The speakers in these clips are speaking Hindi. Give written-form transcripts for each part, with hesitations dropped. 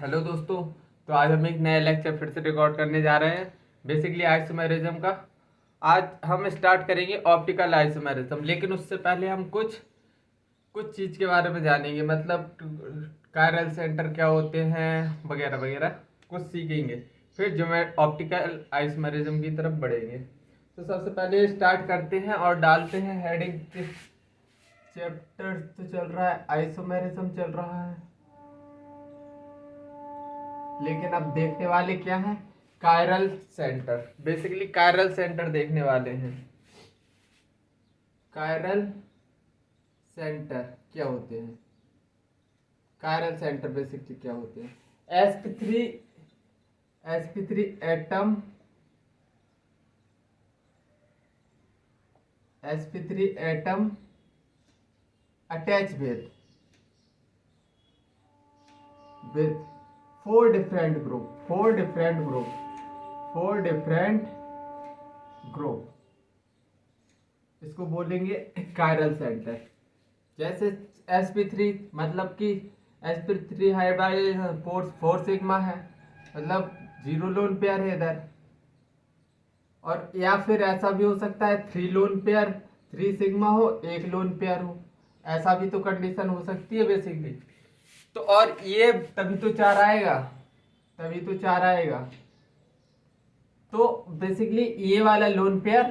हेलो दोस्तों। तो आज हम एक नया लेक्चर फिर से रिकॉर्ड करने जा रहे हैं, बेसिकली आइसोमेरिज्म का। आज हम स्टार्ट करेंगे ऑप्टिकल आइसोमेरिज्म, लेकिन उससे पहले हम कुछ कुछ चीज़ के बारे में जानेंगे, मतलब कायरल सेंटर क्या होते हैं वगैरह वगैरह कुछ सीखेंगे। फिर जो मैं ऑप्टिकल आइसोमेरिज्म की तरफ बढ़ेंगे। तो सबसे पहले स्टार्ट करते हैं और डालते हैं हेडिंग। चैप्टर तो चल रहा है, आइसोमेरिज्म चल रहा है, लेकिन अब देखने वाले क्या है, chiral centre. Basically chiral centre देखने वाले हैं। कायरल सेंटर क्या होते हैं? कायरल सेंटर बेसिकली क्या होते हैं? sp3 atom, sp3 atom attach with four different group, इसको बोलेंगे कायरल सेंटर। जैसे sp3 मतलब कि sp3 हाइब्रिडाइजेशन फोर सिग्मा है, मतलब 0 लोन पेयर है इधर। और या फिर ऐसा भी हो सकता है 3 लोन पेयर, 3 सिग्मा हो, 1 लोन पेयर हो, ऐसा भी तो कंडीशन हो सकती है बेसिकली। तो और ये तभी तो 4 आएगा। तो बेसिकली ये वाला लोन पेयर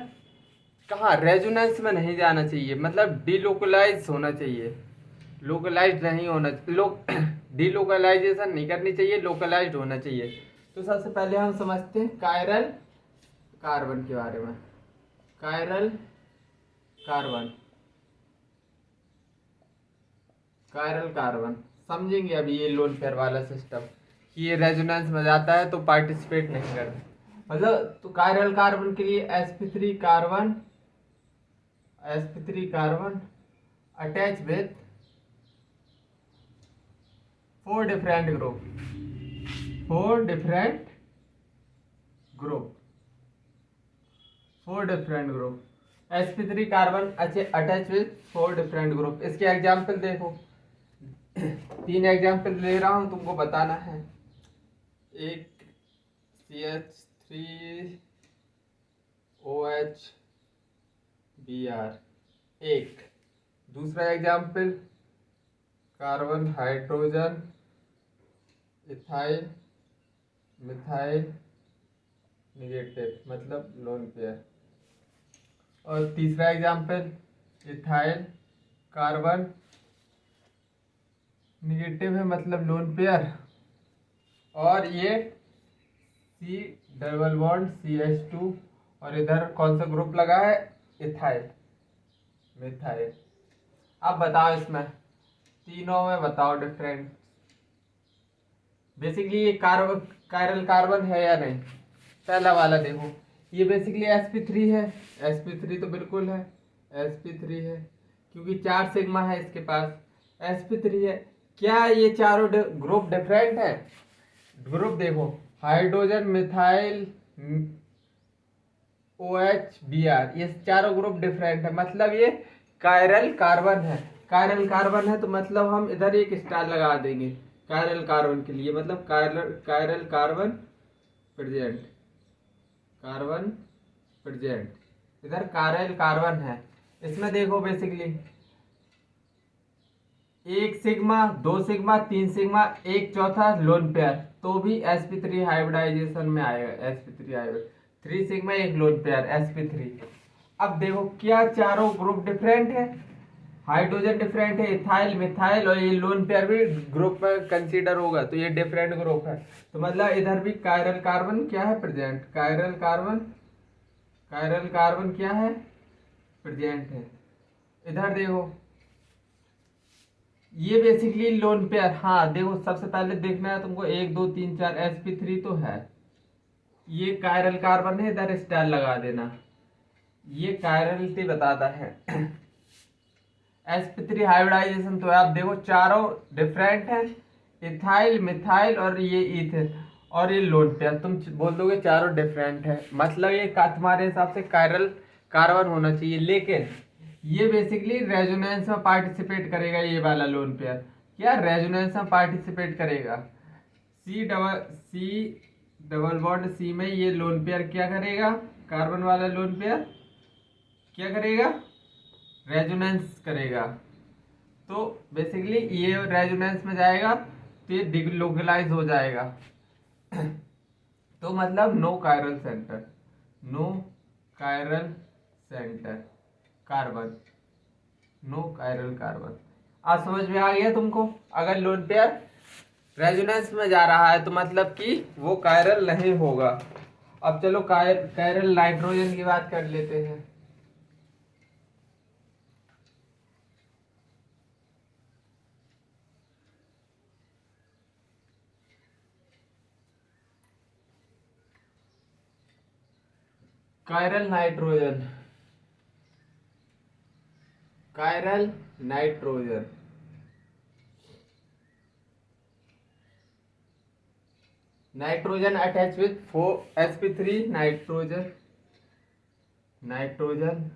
कहाँ, रेजोनेंस में नहीं जाना चाहिए, मतलब डीलोकलाइज होना चाहिए। लोकलाइज्ड नहीं होना, डीलोकलाइजेशन नहीं करनी चाहिए, लोकलाइज्ड होना चाहिए। तो सबसे पहले हम समझते हैं कायरल कार्बन के बारे में। कायरल कार्बन समझेंगे अभी। ये लोन पेयर वाला सिस्टम कि ये रेजोनेंस में जाता है तो पार्टिसिपेट नहीं करता, मतलब तो कायरल कार्बन के लिए sp3 carbon attach with 4 different group sp3 carbon attach with 4 different group। इसके एग्जाम्पल देखो, 3 एग्जाम्पल ले रहा हूं, तुमको बताना है। एक CH3OH एक। दूसरा example carbon hydrogen ethyl methyl negative, मतलब लोन पेयर। और तीसरा एग्जाम्पल इथाइल कार्बन निगेटिव है, मतलब लोन पेयर। और ये C डबल बॉन्ड CH2, और इधर कौन सा ग्रुप लगा है, इथाइल मिथाइल। अब बताओ इसमें तीनों में बताओ डिफरेंट। बेसिकली ये कायरल कार्बन है या नहीं? पहला वाला देखो, ये बेसिकली sp3 है। sp3 तो बिल्कुल है, sp3 है क्योंकि 4 सिग्मा है इसके पास, sp3 है। क्या ये चारों ग्रुप डिफरेंट है? ग्रुप देखो, हाइड्रोजन मिथाइल OH Br, ये चारों ग्रुप डिफरेंट है, मतलब ये कायरल कार्बन है। कायरल कार्बन है तो मतलब हम इधर एक स्टार लगा देंगे कायरल कार्बन के लिए, मतलब कायरल कार्बन प्रेजेंट इधर कायरल कार्बन है। इसमें देखो बेसिकली 1 सिग्मा, 2 सिग्मा, 3 सिग्मा, एक चौथा लोन पेयर, तो भी sp3 हाइब्रिडाइजेशन में आएगा। sp3 hybrid 3 sigma, 1 lone pair sp3। अब देखो क्या चारों ग्रुप डिफरेंट है, हाइड्रोजन डिफरेंट है, इथाइल मिथाइल, और ये लोन पेयर भी ग्रुप में कंसीडर होगा, तो ये डिफरेंट ग्रुप है। तो मतलब इधर भी कायरल कार्बन क्या है, प्रेजेंट। कायरल कार्बन क्या है, प्रेजेंट है। इधर देखो ये बेसिकली लोन पेयर। हाँ देखो, सबसे पहले देखना है तुमको 1 2 3 4 sp3 तो है, ये कायरल कार्बन है, इधर स्टार लगा देना, ये कायरलिटी बताता है। sp3 हाइब्रिडाइजेशन तो है। आप देखो चारों डिफरेंट है, इथाइल मिथाइल और ये ईथेन, और ये लोन पेयर। तुम बोल दोगे चारों डिफरेंट है, मतलब ये तुम्हारे हिसाब से कायरल कार्बन होना चाहिए, लेकिन ये बेसिकली रेजोनेंस में पार्टिसिपेट करेगा। ये वाला लोन पेयर क्या रेजोनेंस में पार्टिसिपेट करेगा? सी डबल बॉन्ड सी में ये लोन पेयर क्या करेगा, कार्बन वाला लोन पेयर क्या करेगा, रेजोनेंस करेगा। तो बेसिकली ये रेजोनेंस में जाएगा तो ये डिलोकलाइज हो जाएगा। तो मतलब no chiral centre, no chiral centre carbon, no chiral carbon. आज समझ में आ गया तुमको? अगर लोन पेयर रेजोनेंस में जा रहा है तो मतलब कि वो कायरल नहीं होगा। अब चलो कायरल नाइट्रोजन की बात कर लेते हैं। Chiral nitrogen, chiral nitrogen, nitrogen attach with 4sp3 nitrogen, nitrogen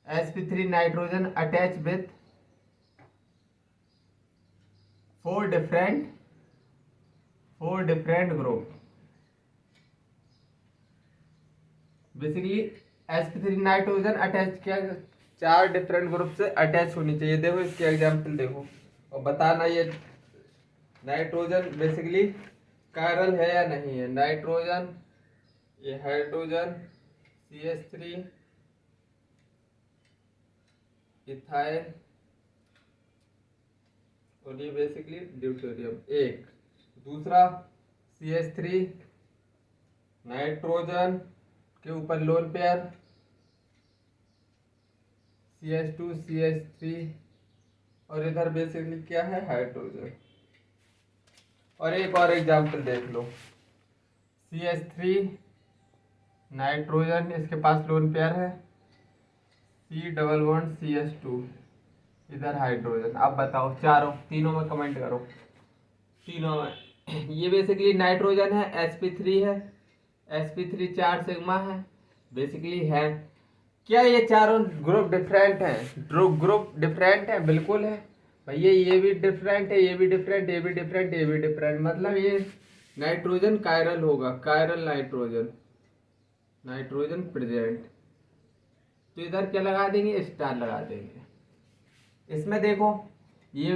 sp3 nitrogen attach with 4 different group. Basically sp3 nitrogen attach किया 4 डिफरेंट ग्रुप से अटैच होनी चाहिए। देखो इसके एग्जाम्पल देखो और बताना ये नाइट्रोजन बेसिकली कायरल है या नहीं है। नाइट्रोजन, ये हाइड्रोजन CH3, इथाइल और ये बेसिकली ड्यूटेरियम एक। दूसरा CH3 नाइट्रोजन के ऊपर लोन पेयर CH2 CH3 और इधर बेसिकली क्या है, हाइड्रोजन। और एक और एग्जांपल देख लो, CH3 नाइट्रोजन, इसके पास लोन पेयर है C डबल बॉन्ड CH2, इधर हाइड्रोजन। अब बताओ चारों तीनों में कमेंट करो, तीनों में। ये बेसिकली नाइट्रोजन है, sp3 है, sp3 4 सिग्मा है बेसिकली है। क्या ये चारों ग्रुप डिफरेंट हैं? ग्रुप डिफरेंट है, बिल्कुल है भैया। ये भी डिफरेंट है, ये भी डिफरेंट, ये भी डिफरेंट, ये भी डिफरेंट, मतलब ये नाइट्रोजन कायरल होगा, कायरल नाइट्रोजन, नाइट्रोजन प्रेजेंट। तो इधर क्या लगा देंगे, स्टार लगा देंगे। इसमें देखो ये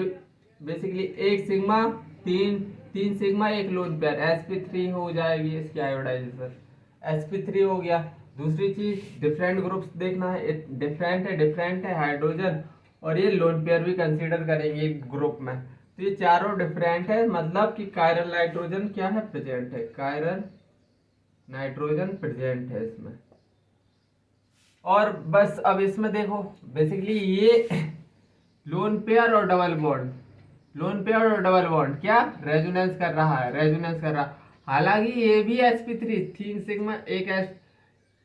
बेसिकली एक सिग्मा, तीन सिग्मा, एक लोन पेयर, sp3 हो जाएगी इसकी आयोडाइजेशन, sp3 हो गया। दूसरी चीज डिफरेंट ग्रुप्स देखना है, डिफरेंट है हाइड्रोजन, और ये लोन पेयर भी कंसीडर करेंगे एक ग्रुप में। तो ये चारों डिफरेंट है, मतलब कि कायरल नाइट्रोजन क्या है, प्रेजेंट है, कायरल नाइट्रोजन प्रेजेंट है इसमें। और बस अब इसमें देखो बेसिकली ये लोन पेयर और डबल बॉन्ड, लोन पेयर और डबल बॉन्ड क्या रेजोनेंस कर रहा है, रेजोनेंस कर रहा। हालांकि ये भी sp3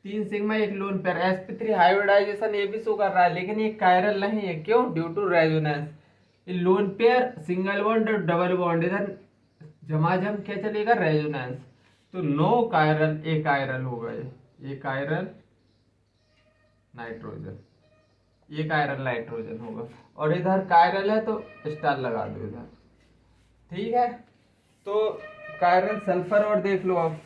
तीन सिग्मा एक लोन पेयर, sp3 हाइब्रिडाइजेशन ये भी शो कर रहा है, लेकिन ये कायरल नहीं है। क्यों? Due to resonance. ये लोन पेयर सिंगल बॉन्ड और डबल बॉन्ड इधर झमाझम क्या चलेगा, रेजोनेंस। तो नो कायरल, ए कायरल होगा, ये कायरल नाइट्रोजन, ये कायरल नाइट्रोजन होगा। और इधर कायरल है तो स्टार लगा दो इधर, ठीक है। तो कायरल सल्फर और देख लो अब,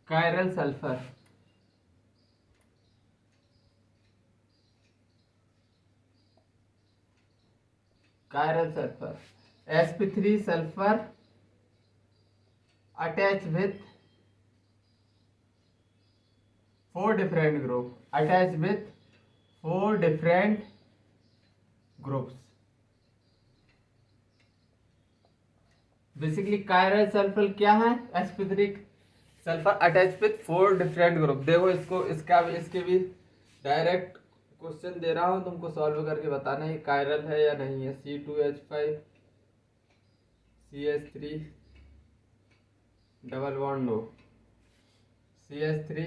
chiral sulphur, chiral sulphur sp3 sulphur attach with 4 different group, attach with 4 different groups. Basically chiral sulphur क्या है, sp3 sulphur attach with 4 different group. देखो इसको, इसका भी, इसके भी डायरेक्ट क्वेश्चन दे रहा हूँ, तुमको सॉल्व करके बताना है कायरल है या नहीं है। C2H5 CH3 double bond O, CH3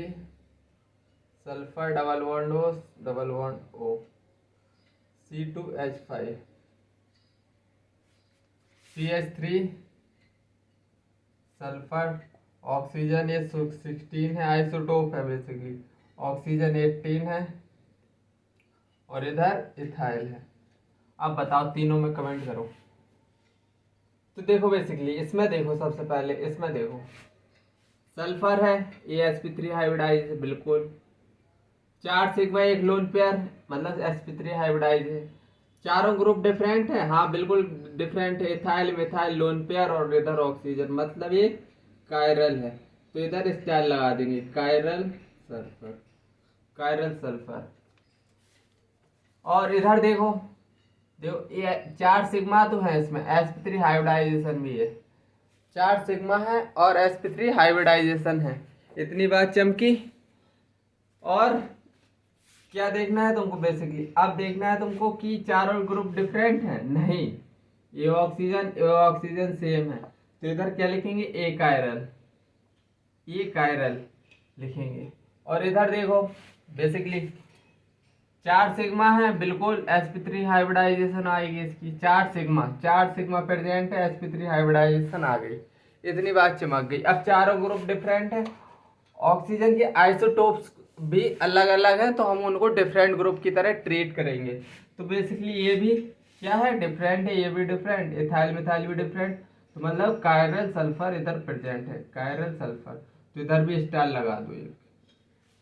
sulphur double bond O, C2H5 CH3 sulphur oxygen ये 16 है, आइसोटोप है बेसिकली। ऑक्सीजन 18 है और इधर इथाइल है। अब बताओ तीनों में कमेंट करो। तो देखो बेसिकली इसमें देखो, सबसे पहले इसमें देखो सल्फर है, sp3 हाइब्रिडाइज बिल्कुल। 4 सिग्मा एक लोन पेयर, मतलब sp3 हाइब्रिडाइज है। चारों ग्रुप डिफरेंट है, हाँ बिल्कुल डिफरेंट है। इथाइल मिथाइल लोन पेयर और इधर ऑक्सीजन, मतलब ये कायरल है। तो इधर स्टाइल लगा देंगे कायरल सल्फर, कायरल सल्फर। और इधर देखो, देखो ये 4 सिग्मा तो है इसमें, sp3 हाइब्रिडाइजेशन भी है। 4 सिग्मा है और sp3 हाइब्रिडाइजेशन है। इतनी बात चमकी। और क्या देखना है तुमको बेसिकली, अब देखना है तुमको कि चारों ग्रुप डिफरेंट है, नहीं ये ऑक्सीजन सेम है। तो इधर क्या लिखेंगे, ए कायरल, ये कायरल लिखेंगे। और इधर देखो बेसिकली 4 सिग्मा है बिल्कुल, sp3 हाइब्रिडाइजेशन आएगी इसकी। 4 सिग्मा प्रेजेंट है, sp3 हाइब्रिडाइजेशन आ गई। इतनी बात चमक गई। अब चारों ग्रुप डिफरेंट है, ऑक्सीजन के आइसोटोप्स भी अलग अलग हैं, तो हम उनको डिफरेंट ग्रुप की तरह ट्रीट करेंगे। तो बेसिकली ये भी क्या है, डिफरेंट है, ये भी डिफरेंट, इथाइल मिथाइल भी डिफरेंट। तो मतलब कायरल सल्फर इधर प्रेजेंट है, कायरल सल्फर। तो इधर भी स्टार लगा दो एक,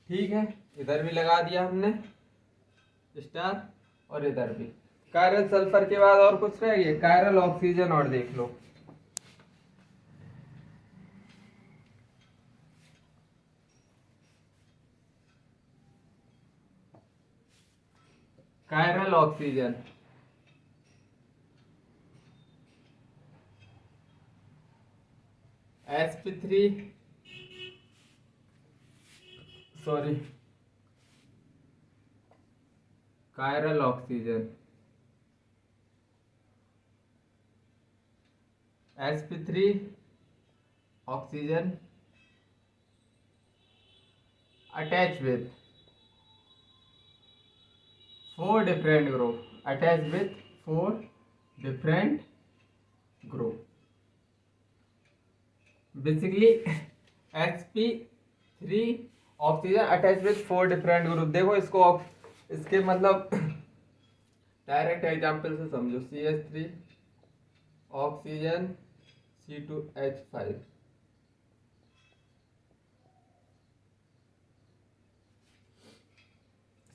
ठीक है। इधर भी लगा दिया हमने स्टार, और इधर भी। कायरल सल्फर के बाद और कुछ रह गया, कायरल ऑक्सीजन। और देख लो chiral oxygen, sp3 sorry chiral oxygen, sp3 oxygen attach with 4 different group, attach with 4 different group. Basically sp3 oxygen attach with 4 different group. देखो इसको इसके मतलब डायरेक्ट एग्जांपल से समझो, CH3 oxygen C2H5,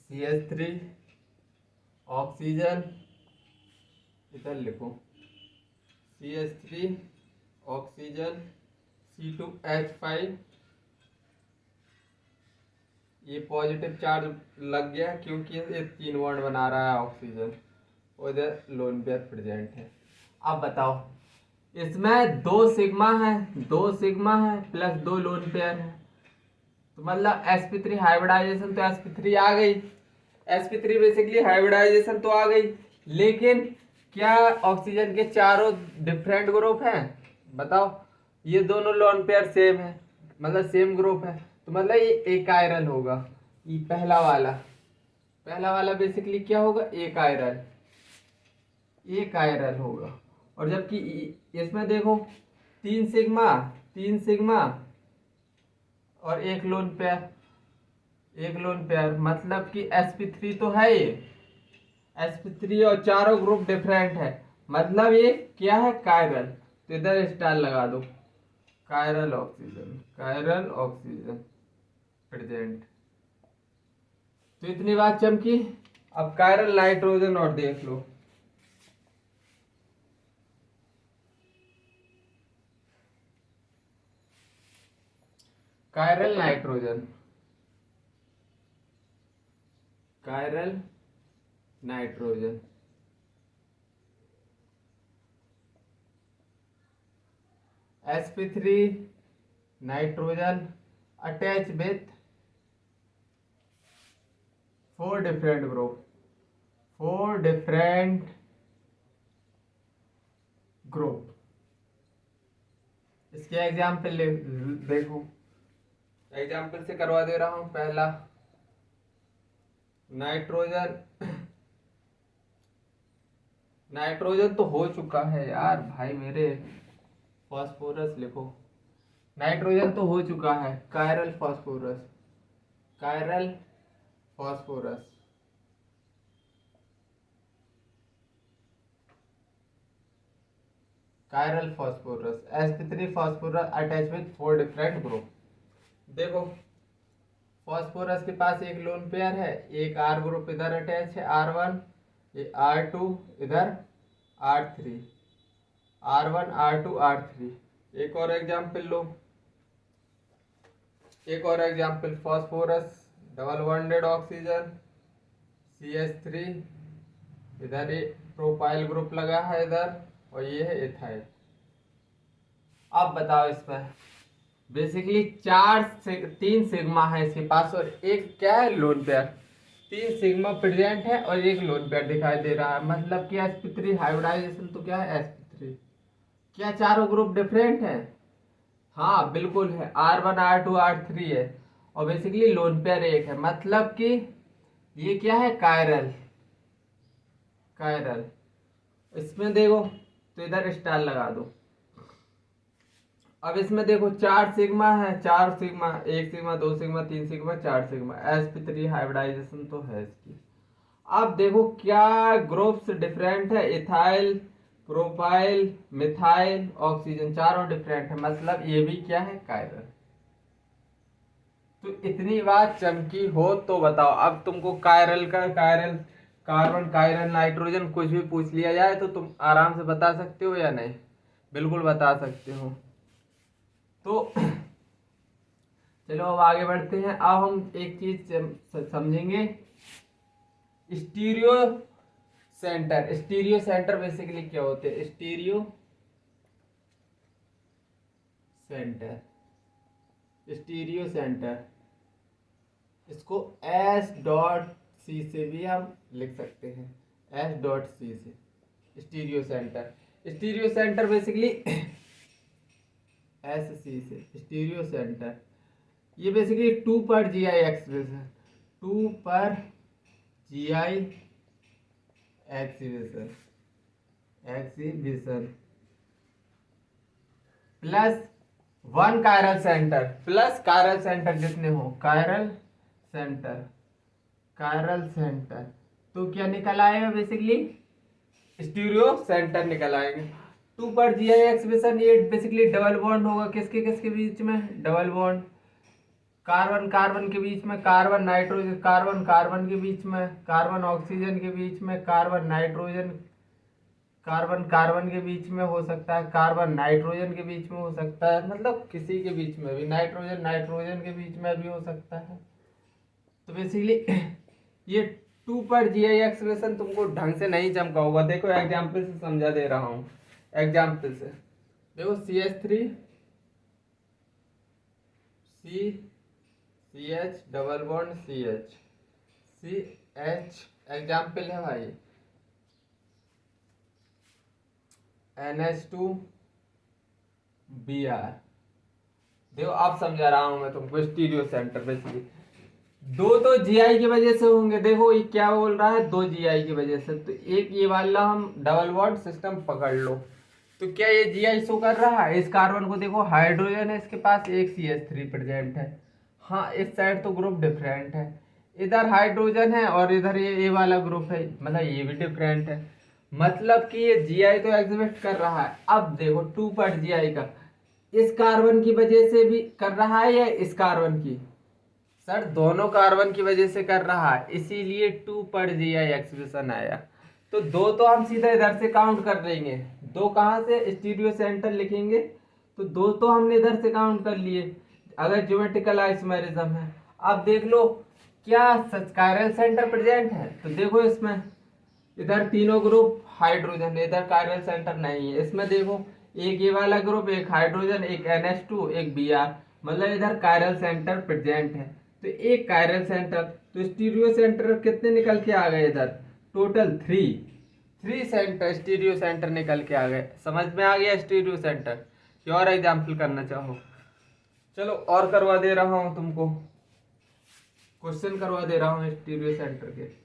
CH3 oxygen, इधर लिखो CH3 ऑक्सीजन C2H5। ये पॉजिटिव चार्ज लग गया क्योंकि ये 3 बॉन्ड बना रहा है ऑक्सीजन, और इधर लोन पेयर प्रेजेंट है। अब बताओ इसमें 2 सिग्मा है, 2 सिग्मा है प्लस 2 लोन पेयर है। तो मतलब sp3 हाइब्रिडाइजेशन तो sp3 आ गई, sp3 बेसिकली हाइब्रिडाइजेशन तो आ गई। लेकिन क्या ऑक्सीजन के चारों डिफरेंट ग्रुप हैं, बताओ। ये दोनों लोन पेयर सेम है, मतलब सेम ग्रुप है। तो मतलब ये एक आयरन होगा। ये पहला वाला बेसिकली क्या होगा, एक आयरन होगा। और जबकि इसमें देखो 3 सिग्मा और एक लोन पेयर, मतलब कि sp3 तो है ये, sp3 और चारों ग्रुप डिफरेंट है, मतलब ये क्या है, कायरल। तो इधर स्टार लगा दो, कायरल ऑक्सीजन प्रेजेंट। तो इतनी बात चमकी। अब कायरल नाइट्रोजन और देख लो, chiral nitrogen sp3 nitrogen attach with 4 different group. इसके एग्जाम्पल देखो, एग्जाम्पल से करवा दे रहा हूं। पहला नाइट्रोजन तो हो चुका है यार भाई मेरे, फास्फोरस लिखो, नाइट्रोजन तो हो चुका है, chiral phosphorus, chiral phosphorus. Chiral phosphorus, sp3 phosphorus attach with 4 different group. देखो फास्फोरस के पास एक लोन पेयर है, एक आर ग्रुप इधर अटैच है R1, ये R2 इधर R3, R1 R2 R3। एक और एग्जाम्पल लो, एक और example, phosphorus double bonded oxygen CH3, इधर ये प्रोपाइल ग्रुप लगा है इधर, और ये है इथाइल। अब बताओ इसमें बेसिकली तीन सिग्मा है इसके पास और एक क्या है लोन पेयर, तीन सिग्मा प्रेजेंट है और एक लोन पेयर दिखाई दे रहा है, मतलब कि sp3 हाइब्रिडाइजेशन तो क्या है sp3। क्या चारों ग्रुप डिफरेंट है? हाँ बिल्कुल है, R1 R2 R3 है और बेसिकली लोन पेयर एक है, मतलब कि ये क्या है कायरल, कायरल। इसमें देखो तो इधर स्टार लगा दो। अब इसमें देखो चार सिग्मा है, चार सिग्मा, एक सिग्मा, दो सिग्मा, तीन सिग्मा, चार सिग्मा, sp3 हाइब्रिडाइजेशन तो है इसकी। अब देखो क्या ग्रुप्स डिफरेंट है, इथाइल, प्रोपाइल, मिथाइल, ऑक्सीजन, चारों डिफरेंट है, मतलब ये भी क्या है कायरल। तो इतनी बात चमकी हो तो बताओ, अब तुमको कायरल का, कायरल कार्बन, कायरल नाइट्रोजन कुछ भी पूछ लिया जाए तो तुम आराम से बता सकते हो या नहीं? बिल्कुल बता सकते हो। तो चलो अब आगे बढ़ते हैं। अब हम एक चीज समझेंगे, stereo centre. Stereo centre basically क्या होते हैं? स्टीरियो सेंटर, स्टीरियो सेंटर, इसको S.C से भी हम लिख सकते हैं, S.C से stereo centre. Stereo centre basically SC से स्टीरियो सेंटर, ये बेसिकली 2 पर GI एक्सप्रेशन, 2 पर GI exhibition, exhibition plus 1 chiral centre, plus chiral centre जितने हो, कायरल सेंटर, कायरल सेंटर, तो क्या निकल आएगा बेसिकली स्टीरियो सेंटर निकल आएंगे। 2 पर GI एक्सप्रेशन, ये बेसिकली डबल बॉन्ड होगा किसके किसके बीच में? डबल बॉन्ड, कार्बन कार्बन के बीच में, कार्बन नाइट्रोजन, कार्बन कार्बन के बीच में, कार्बन ऑक्सीजन के बीच में, कार्बन नाइट्रोजन, कार्बन कार्बन के बीच में हो सकता है, कार्बन नाइट्रोजन के बीच में हो सकता है, मतलब किसी के बीच में भी, नाइट्रोजन नाइट्रोजन के बीच में भी हो सकता है। तो बेसिकली ये 2 पर GI एक्सप्रेशन तुमको ढंग से नहीं चमका होगा। देखो एग्जाम्पल से समझा दे रहा हूँ, एग्जाम्पल से देखो CH3 CH double bond CH example है भाई, NH2 Br। देखो आप समझा रहा हूं मैं तुमको, स्टीरियो सेंटर बेसिकली दो GI की वजह से होंगे। देखो ये क्या बोल रहा है, 2 GI की वजह से, तो एक ये वाला हम डबल बॉन्ड सिस्टम पकड़ लो, तो क्या ये GI शो कर रहा है? इस कार्बन को देखो हाइड्रोजन है इसके पास, एक CH3 प्रेजेंट है, हाँ इस साइड तो ग्रुप डिफरेंट है, इधर हाइड्रोजन है और इधर ये वाला ग्रुप है, मतलब ये भी डिफरेंट है, मतलब कि ये GI तो एग्जिबिट कर रहा है। अब देखो 2 पर GI का इस कार्बन की वजह से भी कर रहा है या इस कार्बन की? सर दोनों कार्बन की वजह से कर रहा है, इसीलिए 2 पर GI एक्सप्रेशन आया। तो दो तो हम सीधा इधर से काउंट कर लेंगे, दो कहाँ से? स्टीरियो सेंटर लिखेंगे तो दो तो हमने इधर से काउंट कर लिए, अगर ज्योमेट्रिकल आइसोमेरिज्म है। अब देख लो क्या सच कायरल सेंटर प्रेजेंट है, तो देखो इसमें इधर तीनों ग्रुप हाइड्रोजन, इधर कायरल सेंटर नहीं है। इसमें देखो एक ये वाला ग्रुप, एक हाइड्रोजन, एक NH2, एक Br, मतलब इधर कायरल सेंटर प्रेजेंट है, तो एक कायरल सेंटर, तो स्टीरियो सेंटर कितने निकल के आ गए इधर? टोटल 3 सेंटर स्टीरियो सेंटर निकल के आ गए। समझ में आ गया स्टीरियो सेंटर? क्या और एग्जाम्पल करना चाहो? चलो और करवा दे रहा हूं तुमको, क्वेश्चन करवा दे रहा हूँ स्टीरियो सेंटर के।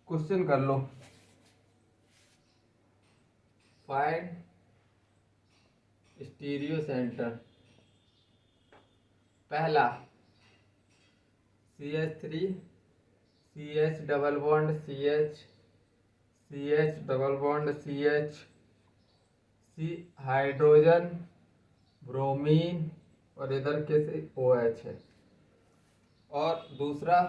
क्वेश्चन कर लो। Find stereo centre. पहला CH3 CH double bond CH double bond CH C hydrogen bromine और इधर कैसे OH है। और दूसरा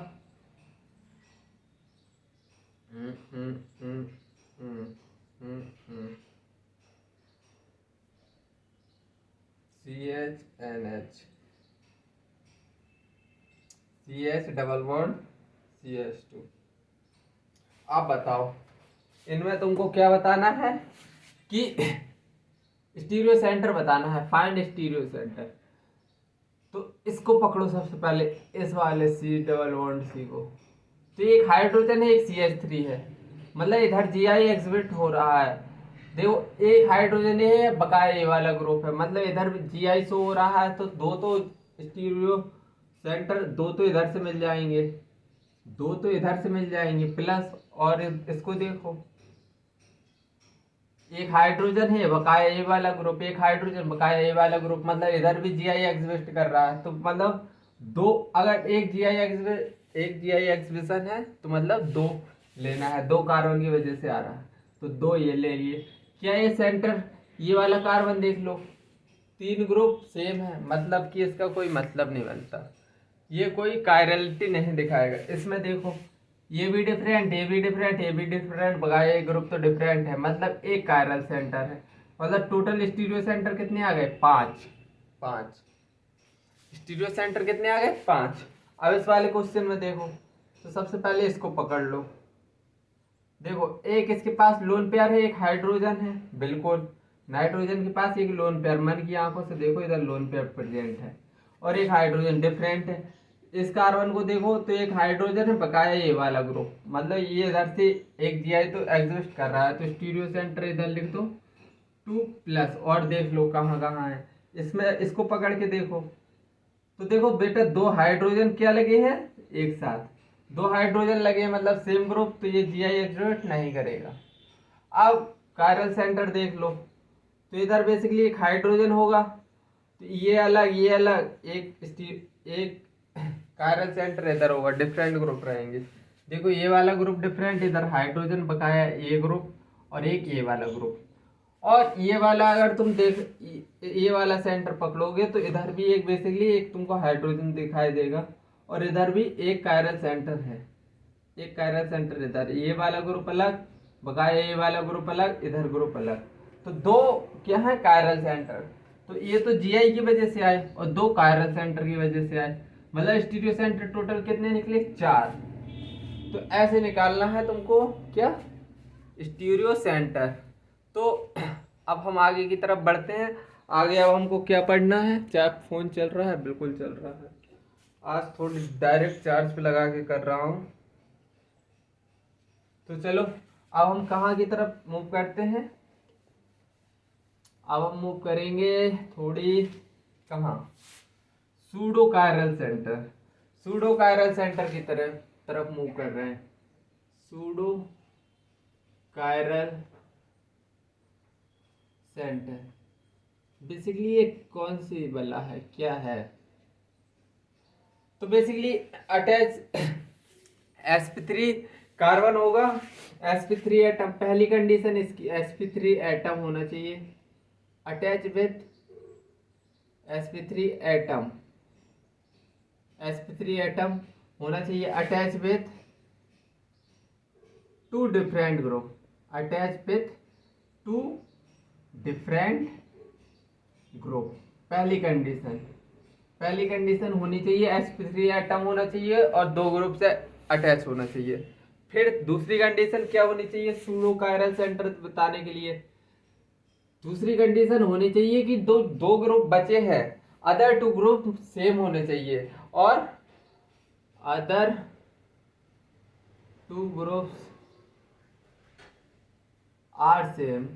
CHNH CH double bond CH2। आप बताओ इनमें तुमको क्या बताना है कि स्टीरियो सेंटर बताना है, फाइंड स्टीरियो सेंटर। तो इसको पकड़ो सबसे पहले, इस वाले C डबल बॉन्ड C को। तो एक हाइड्रोजन है, एक CH3 है, मतलब इधर Gi एग्जिबिट हो रहा है। देखो एक हाइड्रोजन है, बकाया ये वाला ग्रुप है, मतलब इधर Gi शो हो रहा है। तो दो तो स्टीरियो सेंटर, दो तो इधर से मिल जाएंगे, दो तो इधर से मिल जाएंगे प्लस। और इसको देखो, एक हाइड्रोजन है, बकाया ये वाला ग्रुप, एक हाइड्रोजन बकाया ये वाला ग्रुप, मतलब इधर भी Gi एग्जिबिट कर रहा है। तो मतलब दो, अगर एक Gi एग्जिबिशन है तो मतलब दो लेना है, दो कार्बन की वजह से आ रहा है, तो दो ये ले लिए। क्या ये सेंटर, ये वाला कार्बन देख लो, तीन ग्रुप सेम है, मतलब कि इसका कोई मतलब नहीं बनता, ये कोई कायरलिटी नहीं दिखाएगा। इसमें देखो ये भी डिफरेंट, ये भी डिफरेंट, ये भी डिफरेंट, बगाया ये ग्रुप तो डिफरेंट है, मतलब एक कायरल सेंटर है। मतलब टोटल स्टीरियो सेंटर कितने आ गए, पांच। पांच स्टीरियो सेंटर कितने आ गए, पांच। अब इस वाले क्वेश्चन में देखो, तो सबसे पहले इसको पकड़ लो। देखो एक इसके पास लोन पेयर है, एक हाइड्रोजन है, बिल्कुल नाइट्रोजन के पास एक लोन पेयर, मन की आंखों से देखो इधर लोन पेयर प्रेजेंट है, और एक हाइड्रोजन डिफरेंट है। इस कार्बन को देखो तो एक हाइड्रोजन है, बकाया ये वाला ग्रुप, मतलब ये इधर से एक Gi तो एग्जिस्ट कर रहा है, तो स्टीरियो सेंटर इधर लिख दो 2+। और देख लो कहाँ कहाँ है, इसमें इसको पकड़ के देखो। तो देखो बेटा दो हाइड्रोजन क्या लगे हैं एक साथ, दो हाइड्रोजन लगे हैं, मतलब सेम ग्रुप, तो ये Gi एग्जिस्ट नहीं करेगा। अब कायरल सेंटर देख लो, तो इधर बेसिकली एक हाइड्रोजन होगा, तो ये अलग ये अलग, एक कायरल सेंटर इधर होगा, डिफरेंट ग्रुप रहेंगे। देखो ये वाला ग्रुप डिफरेंट, इधर हाइड्रोजन बकाया ये ग्रुप, और एक ये वाला ग्रुप। और ये वाला अगर तुम देख, ये वाला सेंटर पकड़ोगे तो इधर भी एक बेसिकली एक तुमको हाइड्रोजन दिखाई देगा, और इधर भी एक कायरल सेंटर है, एक कायरल सेंटर इधर, ये वाला ग्रुप अलग बकाया ये वाला ग्रुप अलग, इधर ग्रुप अलग। तो दो क्या है कायरल सेंटर, तो ये तो Gi की वजह से आए और दो कायरल सेंटर की वजह से आए, मतलब स्टीरियो सेंटर टोटल कितने निकले, चार। तो ऐसे निकालना है तुमको क्या, स्टीरियो सेंटर। तो अब हम आगे की तरफ बढ़ते हैं। आगे अब हमको क्या पढ़ना है, चाहे फोन चल रहा है, बिल्कुल चल रहा है, आज थोड़ी डायरेक्ट चार्ज पे लगा के कर रहा हूँ। तो चलो अब हम कहाँ की तरफ मूव करते हैं, अब हम मूव करेंगे थोड़ी कहाँ, pseudo chiral centre, pseudo chiral centre की तरफ मूव कर रहे हैं। सूडो कायरल सेंटर बेसिकली ये कौन सी बला है, क्या है, तो बेसिकली अटैच sp3 कार्बन होगा, sp3 एटम, पहली कंडीशन इसकी sp3 एटम होना चाहिए, attach with sp3 atom, sp3 atom होना चाहिए, attach with two different group, attach with two different group. पहली कंडीशन होनी चाहिए sp3 एटम होना चाहिए और दो ग्रुप से अटैच होना चाहिए। फिर दूसरी कंडीशन क्या होनी चाहिए, सूडो कायरल सेंटर बताने के लिए दूसरी कंडीशन होनी चाहिए कि दो ग्रुप बचे हैं, अदर टू ग्रुप सेम होने चाहिए, और other two groups are same,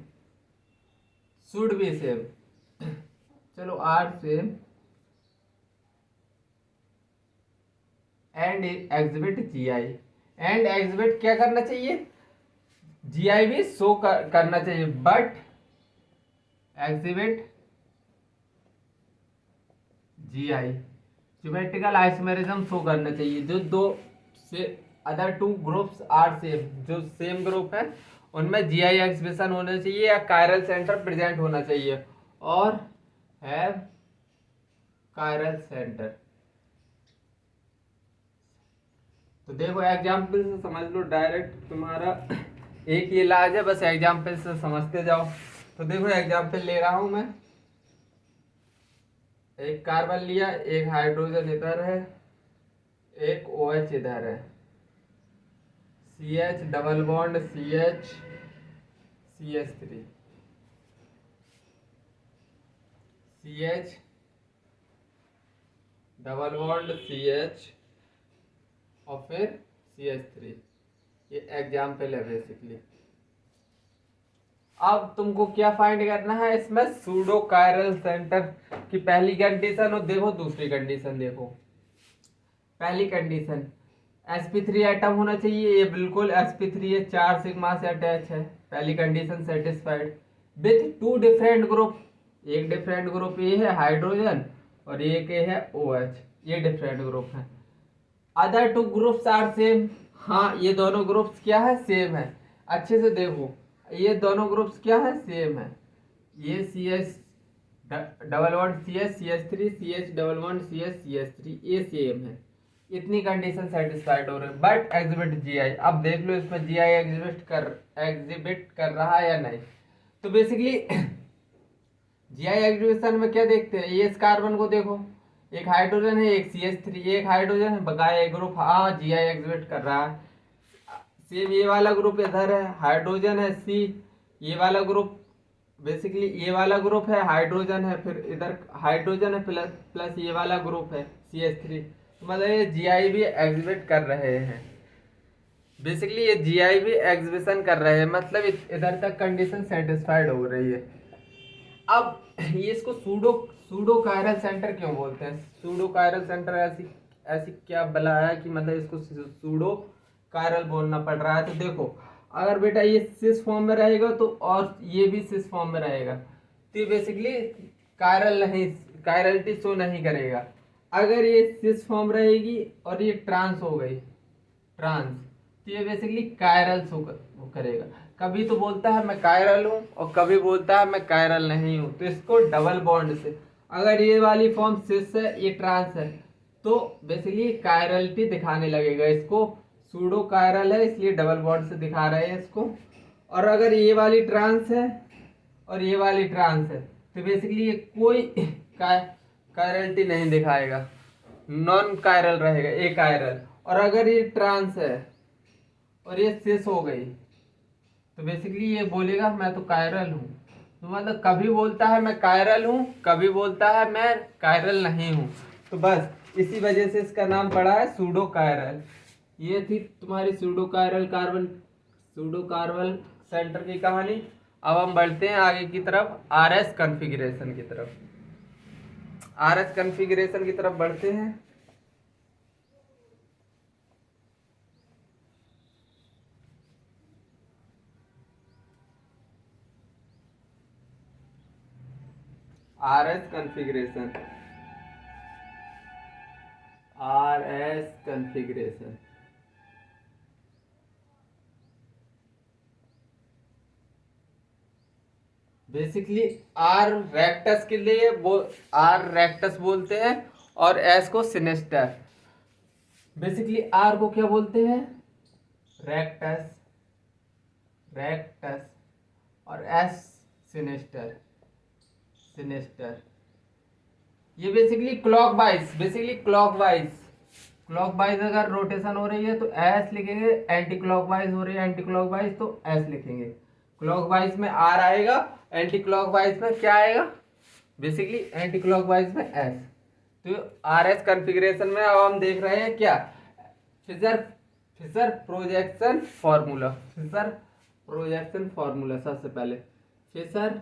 should be same, चलो are same and exhibit Gi, and exhibit क्या करना चाहिए, जीआई भी शो करना चाहिए, but exhibit GI geometrical isomerism show करना चाहिए। जो दो से other two groups are same, जो सेम ग्रुप है उनमें जीआई एक्सप्रेशन होना चाहिए या कायरल सेंटर प्रेजेंट होना चाहिए, और हैव कायरल सेंटर। तो देखो एग्जाम्पल से समझ लो, डायरेक्ट तुम्हारा एक ही इलाज है, बस एग्जाम्पल से समझते जाओ। तो देखो एग्जाम्पल ले रहा हूं मैं, एक कार्बन लिया, एक हाइड्रोजन इधर है, एक OH इधर है, CH double bond CH CH3 CH double bond CH और फिर CH3। ये एग्जाम्पल है बेसिकली। अब तुमको क्या फाइंड करना है इसमें, सूडो कायरल सेंटर की पहली कंडीशन और देखो दूसरी कंडीशन। देखो पहली कंडीशन sp3 एटम होना चाहिए, ये बिल्कुल sp3 है, 4 सिग्मा से अटैच है, पहली condition satisfied. With two different group, एक डिफरेंट ग्रुप ये है हाइड्रोजन और एक ये है OH, ये डिफरेंट ग्रुप है। Other two groups are same, हाँ ये दोनों ग्रुप्स क्या है, सेम है। अच्छे से देखो ये दोनों ग्रुप्स क्या है, सेम है। ये CH double bond CH CH3 CH double bond CH CH3 ये सेम है। इतनी कंडीशन सेटिस्फाइड हो रहे हैं, बट एग्जिबिट जीआई। अब देख लो इसमें जीआई एग्जिबिट कर रहा है या नहीं। तो बेसिकली जीआई एग्जीबिशन में क्या देखते हैं, ये इस कार्बन को देखो, एक हाइड्रोजन है एक CH3, एक हाइड्रोजन है बकाया एक ग्रुप, हाँ जीआई एग्जिबिट कर रहा है। सेम ये वाला ग्रुप इधर है, हाइड्रोजन है C, ये वाला ग्रुप बेसिकली ये वाला ग्रुप है हाइड्रोजन है, फिर इधर हाइड्रोजन है प्लस प्लस ये वाला ग्रुप है CH3। तो मतलब ये जीआई भी एग्जिबिट कर रहे हैं, बेसिकली ये जीआई भी एग्जिबिशन कर रहे हैं, मतलब इधर तक कंडीशन सेटिस्फाइड हो रही है। अब ये इसको सूडो सूडो कायरल सेंटर क्यों बोलते हैं, सूडो कायरल सेंटर ऐसी ऐसी क्या बला है कि मतलब इसको सूडो कायरल बोलना पड़ रहा है। तो देखो अगर बेटा ये सिस फॉर्म में रहेगा तो और ये भी सिस फॉर्म में रहेगा, तो ये बेसिकली कायरल नहीं, कायरलिटी शो नहीं करेगा। अगर ये सिस फॉर्म रहेगी और ये ट्रांस हो गई, ट्रांस, तो ये बेसिकली कायरल शो करेगा। कभी तो बोलता है मैं कायरल हूँ और कभी बोलता है मैं कायरल नहीं हूँ। तो इसको डबल बॉन्ड से, अगर ये वाली फॉर्म सिस है ये ट्रांस है, तो बेसिकली कायरलिटी दिखाने लगेगा। इसको सूडो कायरल है इसलिए डबल बॉन्ड से दिखा रहे हैं इसको। और अगर ये वाली ट्रांस है और ये वाली ट्रांस है तो बेसिकली ये कोई कायरलिटी नहीं दिखाएगा, नॉन कायरल रहेगा, ए कायरल। और अगर ये ट्रांस है और ये सिस हो गई तो बेसिकली ये बोलेगा मैं तो कायरल हूँ। तो मतलब कभी बोलता है मैं कायरल हूँ, कभी बोलता है मैं कायरल नहीं हूँ। तो बस इसी वजह से इसका नाम पड़ा है सूडो कायरल। ये थी तुम्हारी pseudo chiral carbon, pseudo carbon centre की कहानी। अब हम बढ़ते हैं आगे की तरफ, RS कॉन्फ़िगरेशन की तरफ। RS कॉन्फ़िगरेशन की तरफ बढ़ते हैं। RS configuration, RS configuration basically R rectus के लिए आर रेक्टस बोलते हैं और एस को सिनेस्टर। बेसिकली आर को क्या बोलते हैं, रेक्टस, रेक्टस, और एस सिनेस्टर, सिनेस्टर। ये basically clockwise, basically clockwise, clockwise अगर रोटेशन हो रही है तो एस लिखेंगे, एंटी क्लॉकवाइज हो रही है एंटी क्लॉकवाइज तो एस लिखेंगे। क्लॉकवाइज में आर आएगा, एंटी क्लॉकवाइज में क्या आएगा, बेसिकली एंटी क्लॉकवाइज में एस। तो RS कॉन्फ़िगरेशन में अब हम देख रहे हैं क्या, Fischer Fischer projection formula, Fischer projection formula. सबसे पहले Fischer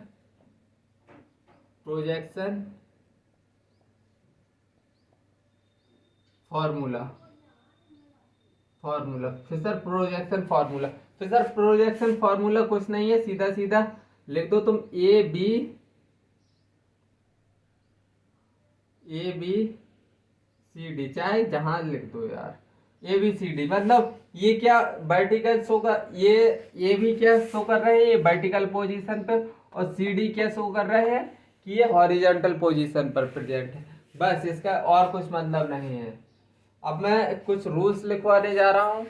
projection formula, formula, Fischer projection formula. Fischer projection formula कुछ नहीं है, सीधा सीधा लिख दो तुम ए बी सी डी, चाहे जहां लिख दो यार, ए बी सी डी। मतलब ये क्या वर्टिकल शो कर, ये भी क्या शो कर रहे हैं, ये वर्टिकल पोजीशन पे, और सी डी क्या शो कर रहे हैं कि ये हॉरिजॉन्टल पोजीशन पर प्रेजेंट है। बस इसका और कुछ मतलब नहीं है। अब मैं कुछ रूल्स लिखवाने जा रहा हूँ,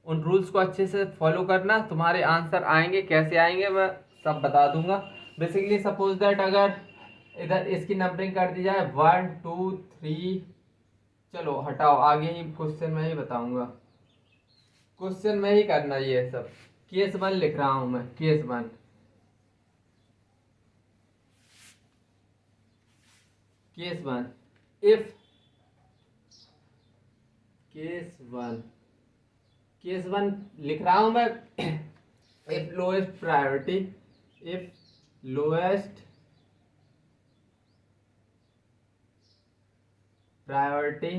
उन रूल्स को अच्छे से फॉलो करना, तुम्हारे आंसर आएंगे, कैसे आएंगे मैं सब बता दूंगा। बेसिकली सपोज दैट अगर इधर इसकी नंबरिंग कर दी जाए 1 2 3, चलो हटाओ, आगे ही क्वेश्चन में ही बताऊंगा, क्वेश्चन में ही करना ये सब। केस 1 लिख रहा हूं मैं, case 1, case 1 if case one लिख रहा हूं मैं if lowest priority, if lowest priority,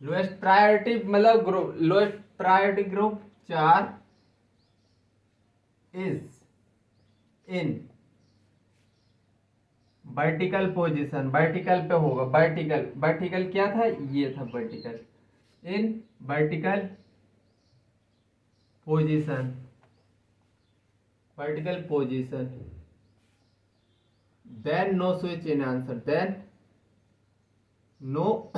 lowest priority मतलब group, lowest priority group 4 is in vertical position, vertical पे होगा, वर्टिकल, वर्टिकल क्या था, ये था vertical, in vertical position, vertical position, then no switch in answer, then no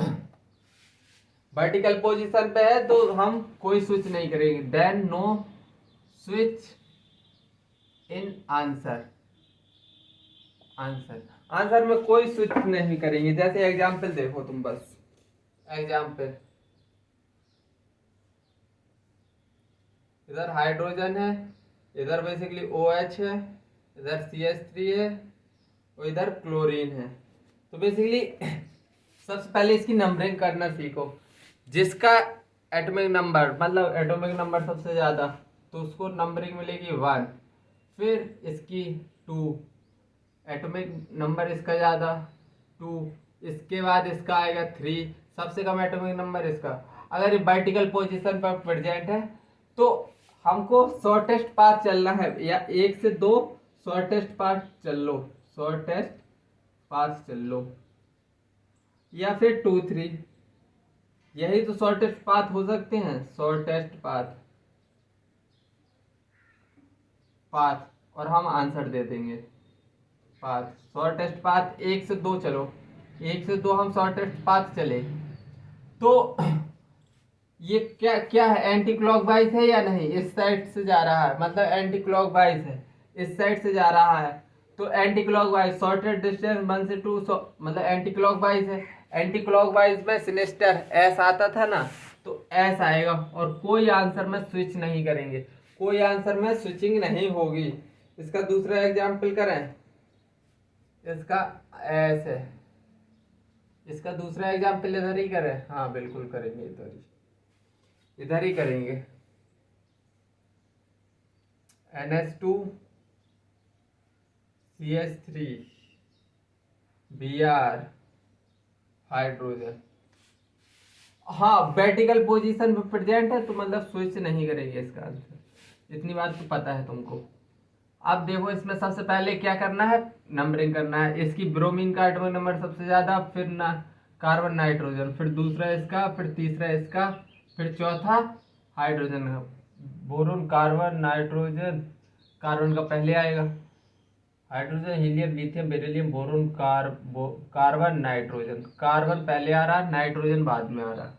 vertical position पे है तो हम कोई स्विच नहीं करेंगे, then no switch in answer, answer, answer में कोई स्विच नहीं करेंगे। जैसे एग्जाम्पल देखो तुम, बस एग्जाम्पल, इधर हाइड्रोजन है, इधर बेसिकली OH है, इधर CH3 है, और इधर क्लोरीन है। तो बेसिकली सबसे पहले इसकी नंबरिंग करना सीखो। जिसका एटॉमिक नंबर, मतलब एटॉमिक नंबर सबसे ज़्यादा, तो उसको नंबरिंग मिलेगी 1, फिर इसकी 2, एटॉमिक नंबर इसका ज़्यादा 2, इसके बाद इसका आएगा 3, सबसे कम एटॉमिक नंबर इसका। अगर ये वर्टिकल पोजीशन पर प्रेजेंट है तो हमको शॉर्टेस्ट पाथ चलना है, या 1 से 2 शॉर्टेस्ट पाथ चल लो, शॉर्टेस्ट पाथ चल लो, या फिर 2 3, यही तो शॉर्टेस्ट पाथ हो सकते हैं, शॉर्टेस्ट पाथ, पाथ, और हम आंसर दे देंगे पाथ, शॉर्टेस्ट पाथ 1 से 2 चलो, 1 से 2 हम शॉर्टेस्ट पाथ चले तो ये क्या क्या है, एंटी क्लॉकवाइज है या नहीं, इस साइड से जा रहा है, मतलब एंटी क्लॉकवाइज है, इस साइड से जा रहा है, तो एंटी क्लॉकवाइज शॉर्टेस्ट डिस्टेंस 1 से 2, मतलब एंटी क्लॉकवाइज है। एंटी क्लॉकवाइज में सिनेस्टर एस आता था ना, तो एस आएगा, और कोई आंसर में स्विच नहीं करेंगे, कोई आंसर में स्विचिंग नहीं होगी। इसका दूसरा एग्जाम्पल करें, इसका एस है, इसका दूसरा एग्जाम्पल इधर ही करें, हाँ बिल्कुल करेंगे, इधर ही करेंगे। NH2 CH3 Br हाइड्रोजन, हाँ वर्टिकल पोजीशन पे प्रेजेंट है तो मतलब स्विच नहीं करेंगे इसका आंसर, इतनी बात तो पता है तुमको। अब देखो इसमें सबसे पहले क्या करना है, नंबरिंग करना है। इसकी ब्रोमीन का एटॉमिक नंबर सबसे ज्यादा, फिर ना कार्बन नाइट्रोजन, फिर दूसरा इसका, फिर तीसरा इसका, फिर चौथा हाइड्रोजन का, बोरोन कार्बन नाइट्रोजन, कार्बन का पहले आएगा, hydrogen helium lithium beryllium boron carbon nitrogen, carbon पहले आ रहा है, नाइट्रोजन बाद में आ रहा है,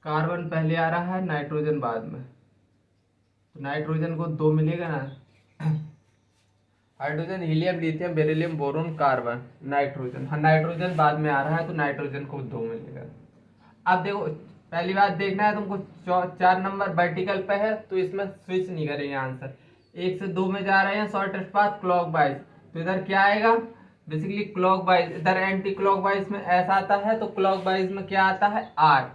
कार्बन पहले आ रहा है, नाइट्रोजन बाद में, तो नाइट्रोजन को 2 मिलेगा ना, hydrogen helium lithium beryllium boron carbon nitrogen, हाँ नाइट्रोजन बाद में आ रहा है तो नाइट्रोजन को 2 मिलेगा। अब देखो पहली बात देखना है तुमको, 4 नंबर वर्टिकल पे है तो इसमें स्विच नहीं करेंगे आंसर, 1 से 2 में जा रहे हैं शॉर्टेस्ट पाथ क्लॉकवाइज, तो इधर क्या आएगा, बेसिकली क्लॉकवाइज, इधर एंटी क्लॉकवाइज में एस आता है, तो क्लॉकवाइज में क्या आता है, आर,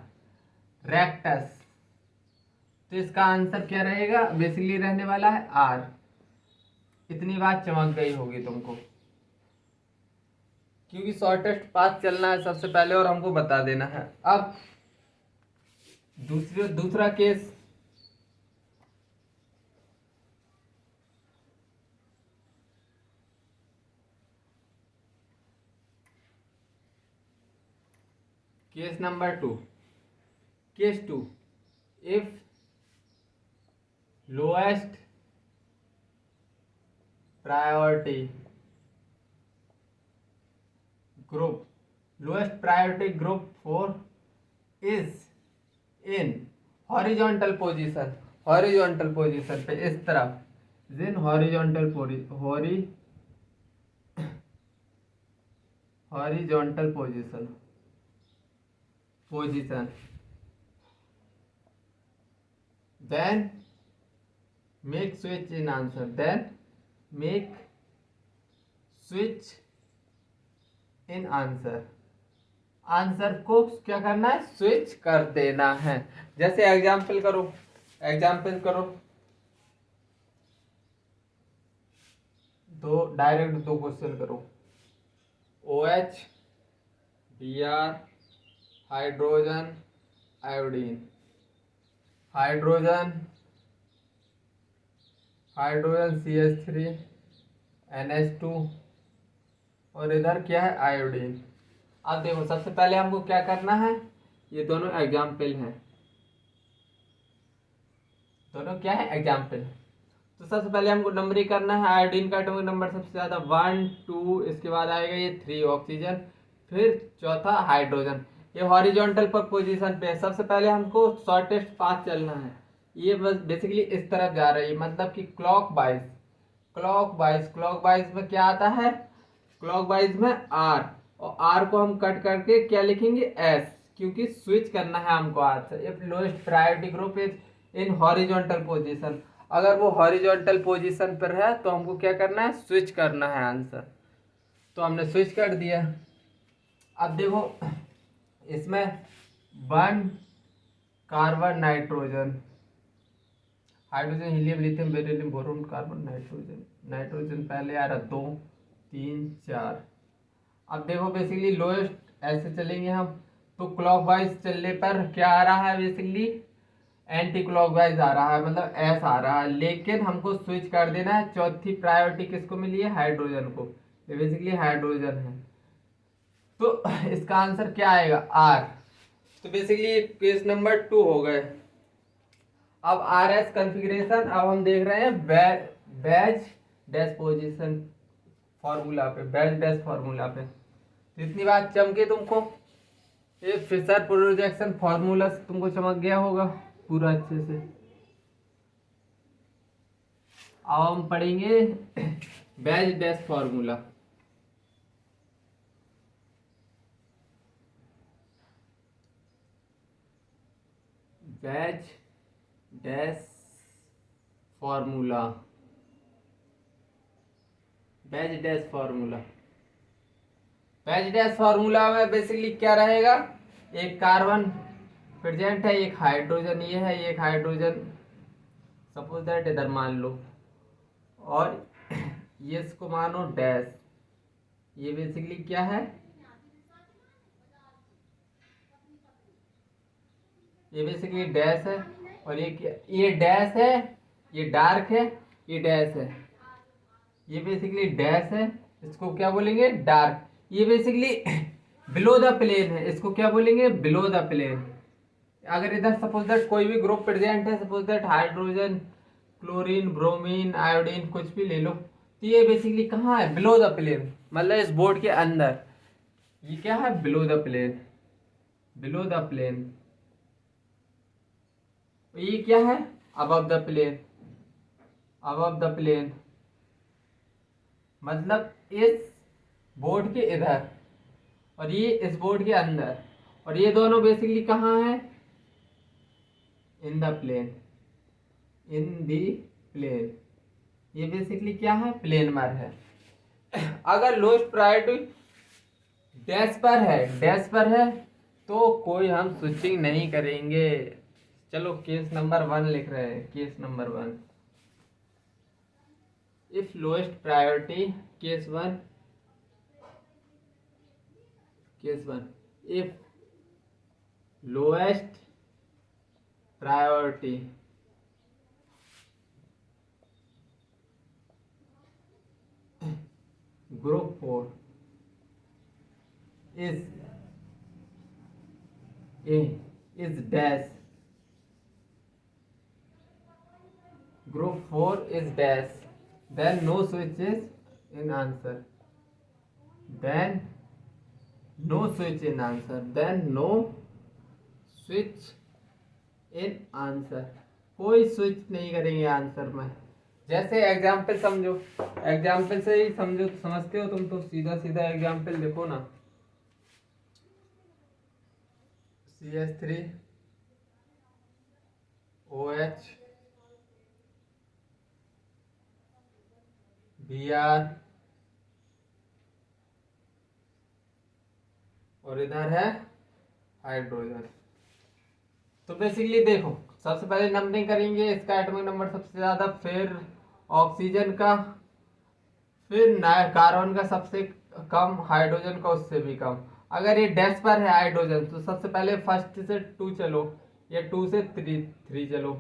रेक्टस, तो इसका आंसर क्या रहेगा, बेसिकली रहने वाला है आर। इतनी बात चमक गई होगी तुमको क्योंकि शॉर्टेस्ट पाथ चलना है सबसे पहले और हमको बता देना है। अब दूसरा case, case number 2। Case 2, if lowest priority group 4 is in horizontal position पे इस तरफ, in horizontal position, then make switch in answer, answer को क्या करना है, स्विच कर देना है। जैसे एग्जाम्पल करो, डायरेक्ट दो क्वेश्चन करो। OH Br hydrogen iodine, hydrogen CH3 NH2 और इधर क्या है, आयोडीन। अब देखो सबसे पहले हमको क्या करना है, ये दोनों एग्जाम्पल हैं, दोनों क्या है, एग्जाम्पल। तो सबसे पहले हमको नंबरिंग करना है। आयोडीन का एटॉमिक नंबर सबसे ज़्यादा 1 2, इसके बाद आएगा ये 3 ऑक्सीजन, फिर चौथा हाइड्रोजन। ये हॉरिजॉन्टल पर पोजीशन पे है। सबसे पहले हमको शॉर्टेस्ट पाथ चलना है। ये बस बेसिकली इस तरफ जा रही है, मतलब कि क्लॉकवाइज में क्या आता है, क्लॉकवाइज में R, और R को हम कट करके क्या लिखेंगे, S, क्योंकि स्विच करना है हमको R से। If lowest priority group is in horizontal position, अगर वो हॉरिजॉन्टल पोजीशन पर है तो हमको क्या करना है, स्विच करना है आंसर। तो हमने स्विच कर दिया। अब देखो इसमें 1 carbon nitrogen, hydrogen helium lithium beryllium boron carbon nitrogen पहले आ रहा 2 3 4। अब देखो बेसिकली लोएस्ट ऐसे चलेंगे हम, तो क्लॉकवाइज चलने पर क्या आ रहा है, बेसिकली एंटी क्लॉकवाइज आ रहा है, मतलब एस आ रहा है। लेकिन हमको स्विच कर देना है। चौथी प्रायोरिटी किसको मिली है, हाइड्रोजन को। ये बेसिकली हाइड्रोजन है, तो इसका आंसर क्या आएगा, आर। तो बेसिकली केस नंबर 2 हो गए। अब RS कॉन्फ़िगरेशन, अब हम देख रहे हैं बैच डैश पोजीशन फॉर्मूला पे। तो इतनी बात चमके तुमको, ये फिशर प्रोजेक्शन फॉर्मूला तुमको चमक गया होगा पूरा अच्छे से। अब हम पढ़ेंगे batch dash formula. Batch dash formula में बेसिकली क्या रहेगा, एक कार्बन प्रेजेंट है, एक हाइड्रोजन ये है, एक हाइड्रोजन सपोज दैट इधर मान लो, और ये इसको मानो डैश। ये बेसिकली क्या है, ये बेसिकली डैश है, और ये डैश है, ये डार्क है, ये डैश है, ये बेसिकली डैश है, इसको क्या बोलेंगे, डार्क। ये बेसिकली बिलो द प्लेन है, इसको क्या बोलेंगे, बिलो द प्लेन। अगर इधर सपोज दैट कोई भी ग्रुप प्रेजेंट है, suppose that hydrogen, chlorine, bromine, iodine, कुछ भी ले लो, तो ये बेसिकली कहाँ है, बिलो द प्लेन, मतलब इस बोर्ड के अंदर। ये क्या है, बिलो द प्लेन। ये क्या है, अबव द प्लेन, मतलब इस बोर्ड के इधर, और ये इस बोर्ड के अंदर, और ये दोनों बेसिकली कहाँ है, इन दी प्लेन। ये बेसिकली क्या है, प्लेन पर है। अगर लोएस्ट प्रायोरिटी डैश पर है तो कोई हम स्विचिंग नहीं करेंगे। चलो केस नंबर 1 लिख रहे हैं। Case number 1, if lowest priority, case 1, case 1, if lowest priority group 4 is dash, group 4 is dash, then no switches in answer, then no switch in answer, then no switch in answer, कोई स्विच नहीं करेंगे आंसर में। जैसे एग्जाम्पल समझो, एग्जाम्पल से ही समझो, समझते हो तुम तो सीधा सीधा एग्जाम्पल देखो ना, CS3 OH Br और इधर है हाइड्रोजन। तो बेसिकली देखो, सबसे पहले नंबरिंग करेंगे, इसका एटॉमिक नंबर सबसे ज्यादा, फिर ऑक्सीजन का, फिर कार्बन का सबसे कम, हाइड्रोजन का उससे भी कम। अगर ये डैश पर है हाइड्रोजन तो सबसे पहले फर्स्ट से 2 चलो या 2 से 3 चलो,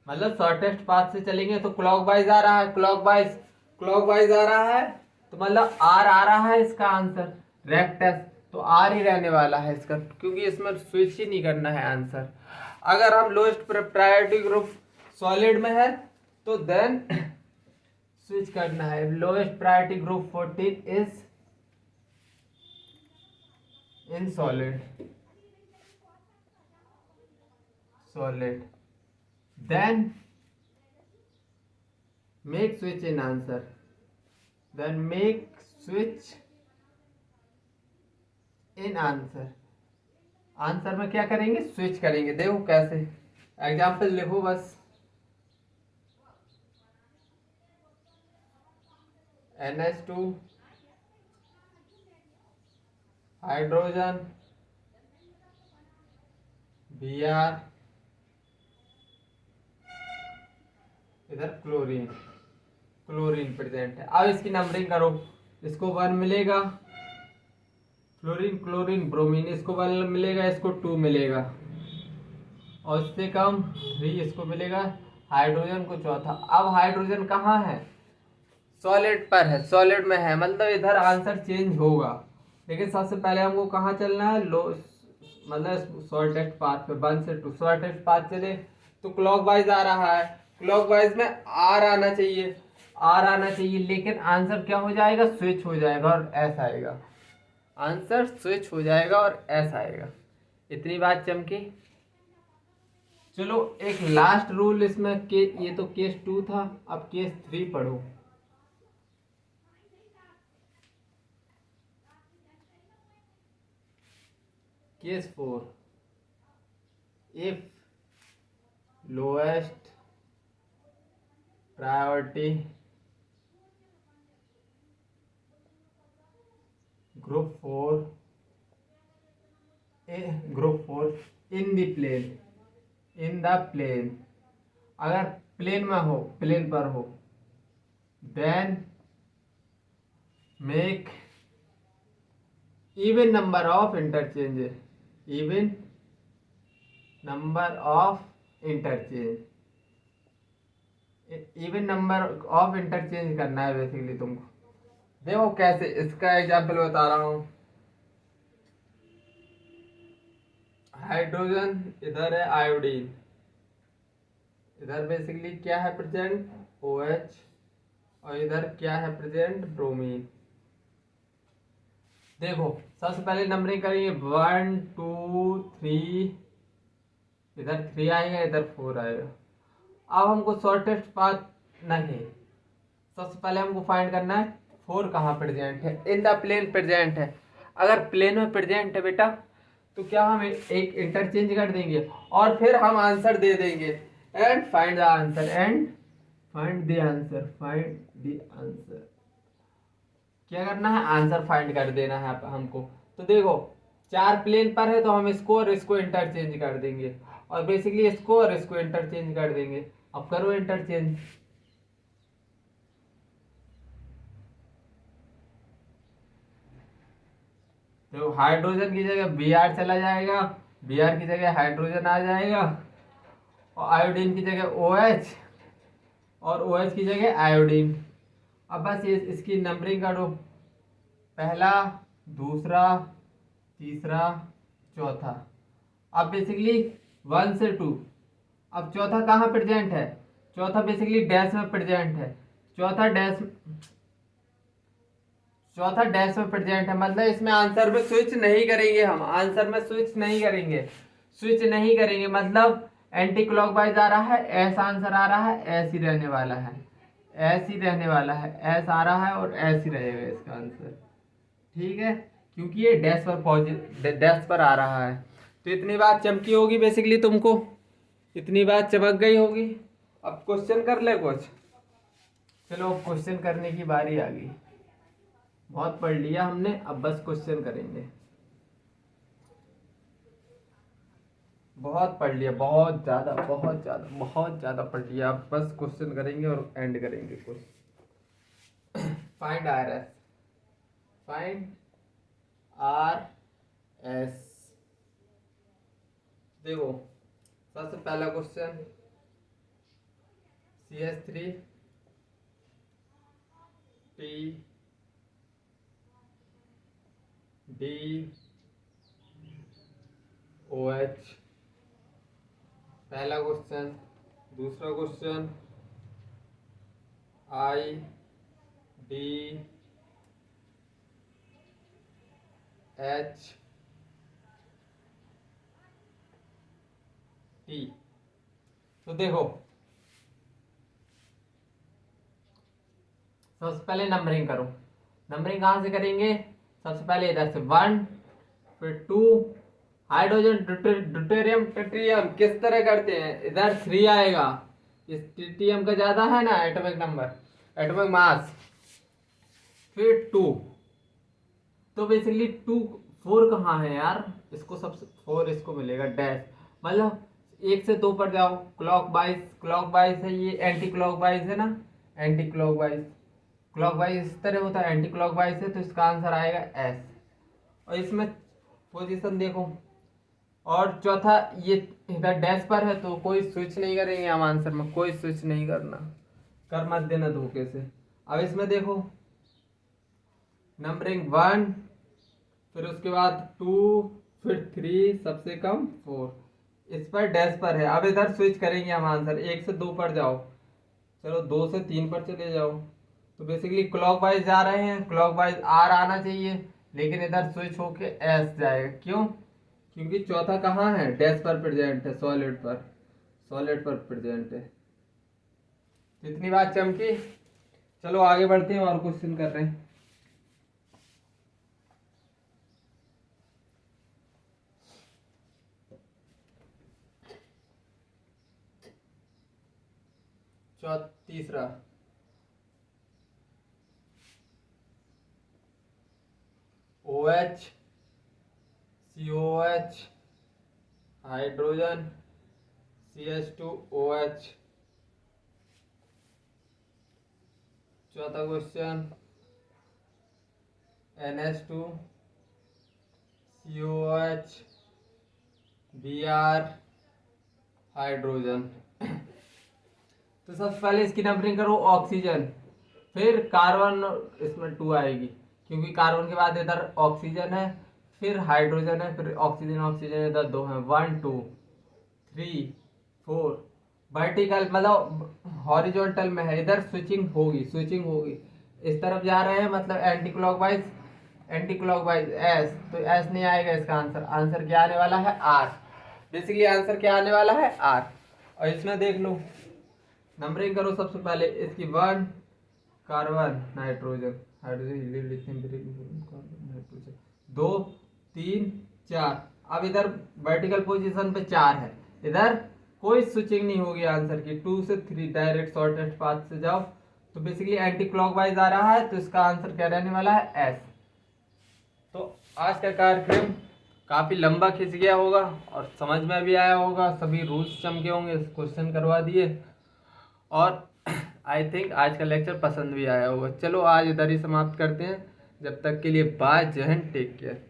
मतलब शॉर्टेस्ट पाथ से चलेंगे। तो क्लॉकवाइज आ रहा है, क्लॉकवाइज आ रहा है, तो मतलब आर आ रहा है इसका आंसर, रेक्टस, तो आर ही रहने वाला है इसका, क्योंकि इसमें स्विच ही नहीं करना है आंसर। अगर हम लोएस्ट प्रायोरिटी ग्रुप सॉलिड में है तो देन स्विच करना है। Lowest priority group 14 is in solid, then make switch in answer, then make switch in answer, answer में क्या करेंगे, स्विच करेंगे। देखो कैसे, एग्जाम्पल लिखो बस, NH2 हाइड्रोजन Br, इधर क्लोरीन प्रेजेंट है। अब इसकी नंबरिंग करो, इसको 1 मिलेगा, क्लोरीन ब्रोमीन, इसको 1 मिलेगा, इसको 2 मिलेगा, और इससे कम 3 इसको मिलेगा, हाइड्रोजन को चौथा। अब हाइड्रोजन कहाँ है, सॉलिड पर है, सॉलिड में है, मतलब इधर आंसर चेंज होगा। लेकिन सबसे पहले हमको कहाँ चलना है, लो मतलब शॉर्टेस्ट पाथ पे, 1 से 2 शॉर्टेस्ट पाथ चले तो क्लॉकवाइज आ रहा है, क्लॉकवाइज में आर आना चाहिए, लेकिन आंसर क्या हो जाएगा, स्विच हो जाएगा और एस आएगा, आंसर स्विच हो जाएगा और एस आएगा। इतनी बात चमकी। चलो एक लास्ट रूल इसमें के, ये तो केस 2 था, अब केस 3 पढ़ो। Case 4, if lowest priority group 4 in the plane, अगर प्लेन पर हो, then make even number of interchange करना है बेसिकली तुमको। देखो कैसे, इसका एग्जाम्पल बता रहा हूं, हाइड्रोजन, इधर है आयोडीन, इधर बेसिकली क्या है प्रेजेंट, OH, और इधर क्या है प्रेजेंट, ब्रोमीन। देखो सबसे पहले नंबरिंग करेंगे, 1 2 3, इधर 3 आएगा, इधर 4 आएगा। अब हमको शॉर्टेस्ट पाथ नहीं, सबसे पहले हमको फाइंड करना है 4 कहाँ प्रेजेंट है, इन द प्लेन प्रेजेंट है। अगर प्लेन में प्रेजेंट है बेटा तो क्या हम एक इंटरचेंज कर देंगे और फिर हम आंसर दे देंगे, एंड फाइंड द आंसर, क्या करना है, आंसर फाइंड कर देना है हमको। तो देखो 4 प्लेन पर है तो हम इसको और इसको इंटरचेंज कर देंगे, और बेसिकली इसको और इसको इंटरचेंज कर देंगे। अब करो इंटरचेंज, तो हाइड्रोजन की जगह Br चला जाएगा, Br की जगह हाइड्रोजन आ जाएगा, और आयोडीन की जगह OH, और OH की जगह आयोडीन। अब बस ये इसकी नंबरिंग करो, पहला, दूसरा, तीसरा, चौथा। अब बेसिकली 1 से 2। अब चौथा कहाँ प्रेजेंट है? चौथा बेसिकली डैश में प्रेजेंट है। चौथा डैश में प्रेजेंट है, मतलब इसमें आंसर में स्विच नहीं करेंगे, हम आंसर में स्विच नहीं करेंगे, मतलब एंटी क्लॉकवाइज आ रहा है, ऐसा आंसर आ रहा है, ऐसे ही रहने वाला है, ऐसा आ रहा है और ऐसे ही रहेगा इसका आंसर। ठीक है, क्योंकि ये डैश पर आ रहा है। तो इतनी बात चमकी होगी बेसिकली तुमको, इतनी बात चमक गई होगी। अब क्वेश्चन कर ले कुछ। चलो क्वेश्चन करने की बारी आ गई, बहुत पढ़ लिया हमने, अब बस क्वेश्चन करेंगे। बहुत पढ़ लिया, बहुत ज़्यादा पढ़ लिया, अब बस क्वेश्चन करेंगे और एंड करेंगे कुछ। Find R S. देखो सबसे पहला question, CH3 T D OH, पहला क्वेश्चन। दूसरा question, I D H T। तो देखो सबसे पहले नंबरिंग करो। नंबरिंग कहाँ से करेंगे? सबसे पहले इधर से 1, फिर 2। हाइड्रोजन ड्यूटेरियम ट्रिटियम किस तरह करते हैं? इधर 3 आएगा, इस ट्रिटियम का ज्यादा है ना एटॉमिक नंबर, एटॉमिक मास, फिर 2। तो बेसिकली 2 4 कहाँ है यार? इसको सबसे 4 इसको मिलेगा डैश, मतलब 1 से 2 पर जाओ, क्लॉकवाइज है, ये एंटी क्लॉकवाइज है ना, एंटी क्लॉकवाइज इस तरह होता है, एंटी क्लॉकवाइज है, तो इसका आंसर आएगा S। और इसमें पोजीशन देखो, और चौथा ये इधर डैश पर है, तो कोई स्विच नहीं करेंगे हम आंसर में, कोई स्विच नहीं करना, कर मत देना धोखे से। अब इसमें देखो नंबरिंग 1, फिर उसके बाद 2, फिर 3, सबसे कम 4, इस पर डैश पर है। अब इधर स्विच करेंगे हम आंसर, 1 से 2 पर जाओ, चलो 2 से 3 पर चले जाओ, तो बेसिकली क्लॉकवाइज जा रहे हैं, क्लॉकवाइज आर आना चाहिए, लेकिन इधर स्विच होके एस जाएगा। क्यों? क्योंकि चौथा कहाँ है? डैश पर प्रेजेंट है, सॉलिड पर प्रेजेंट है। तो इतनी बात चमकी। चलो आगे बढ़ते हैं और क्वेश्चन कर रहे हैं। तीसरा, OH COH हाइड्रोजन CH2OH। चौथा question, NH2 COH Br hydrogen. तो सबसे पहले इसकी नंबरिंग करो, ऑक्सीजन, फिर कार्बन, इसमें 2 आएगी क्योंकि कार्बन के बाद इधर ऑक्सीजन है, फिर हाइड्रोजन है, फिर ऑक्सीजन इधर 2 है, 1 2 3 4। वर्टिकल मतलब हॉरिजॉन्टल में है, इधर स्विचिंग होगी, इस तरफ जा रहे हैं, मतलब एंटी क्लॉकवाइज एस, तो एस नहीं आएगा इसका आंसर क्या आने वाला है? आर। बेसिकली आंसर क्या आने वाला है? आर। और इसमें देख लो, नंबरिंग करो सबसे पहले इसकी 1, carbon nitrogen, hydrogen lithium nitrogen, 2 3 4। अब इधर वर्टिकल पोजीशन पे 4 है, इधर कोई स्विचिंग नहीं होगी आंसर की, 2 से 3 डायरेक्ट शॉर्टेस्ट पाथ से जाओ, तो बेसिकली एंटी क्लॉकवाइज आ रहा है, तो इसका आंसर क्या रहने वाला है? एस। तो आज का कार्यक्रम काफ़ी लंबा खिंच गया होगा और समझ में भी आया होगा, सभी रूल्स चमके होंगे, क्वेश्चन करवा दिए, और आई थिंक आज का लेक्चर पसंद भी आया होगा। चलो आज इधर ही समाप्त करते हैं, जब तक के लिए बाय, जय हिंद, टेक केयर।